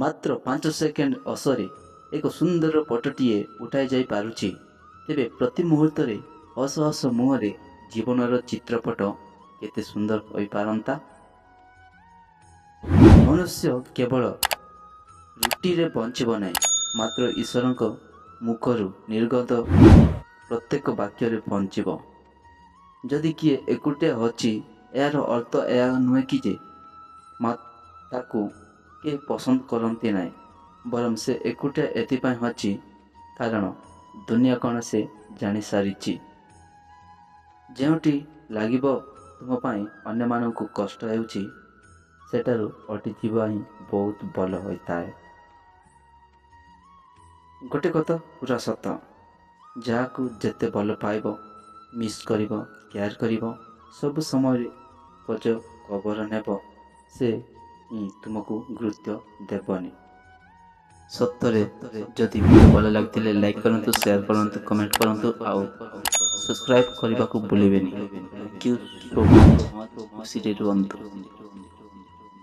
ମାତ୍ର 5 ସେକେଣ୍ଡ ଅସରେ ଏକ ସୁନ୍ଦର ଫଟୋଟିଏ ଉଠାଇ ଯାଇ ପାରୁଛି, ତେବେ ପ୍ରତି ମୁହୂର୍ତ୍ତରେ ହସ ହସ ମୁହଁରେ ଜୀବନର ଚିତ୍ରପଟ କେତେ ସୁନ୍ଦର ହୋଇପାରନ୍ତା। ମନୁଷ୍ୟ କେବଳ ରୁଟିରେ ବଞ୍ଚିବ ନାହିଁ, ମାତ୍ର ଈଶ୍ୱରଙ୍କ ମୁଖରୁ ନିର୍ଗତ ପ୍ରତ୍ୟେକ ବାକ୍ୟରେ ବଞ୍ଚିବ। ଯଦି କିଏ ଏକୁଟିଆ ଅଛି, ଏହାର ଅର୍ଥ ଏହା ନୁହେଁ କି ଯେ ତାକୁ କିଏ ପସନ୍ଦ କରନ୍ତି ନାହିଁ, ବରଂ ସେ ଏକୁଟିଆ ଏଥିପାଇଁ ଅଛି କାରଣ ଦୁନିଆ କ'ଣ ସେ ଜାଣିସାରିଛି। ଯେଉଁଠି ଲାଗିବ ତୁମ ପାଇଁ ଅନ୍ୟମାନଙ୍କୁ କଷ୍ଟ ହେଉଛି, ସେଠାରୁ ହଟିଯିବା ହିଁ ବହୁତ ଭଲ ହୋଇଥାଏ। ଗୋଟେ କଥା ପୁରା ସତ, ଯାହାକୁ ଯେତେ ଭଲ ପାଇବ, ମିସ୍ କରିବ, କେୟାର କରିବ, ସବୁ ସମୟରେ ଖୋଜ ଖବର ନେବ, ସେ ହିଁ ତୁମକୁ ଗୁରୁତ୍ୱ ଦେବନି। ସତରେ ଯଦି ଭିଡ଼ିଓ ଭଲ ଲାଗିଥିଲେ ଲାଇକ୍ କରନ୍ତୁ, ସେୟାର କରନ୍ତୁ, କମେଣ୍ଟ କରନ୍ତୁ ଆଉ ସବସ୍କ୍ରାଇବ୍ କରିବାକୁ ଭୁଲିବେନି। Thank you so much. ଖୁସିରେ ରୁହନ୍ତୁ।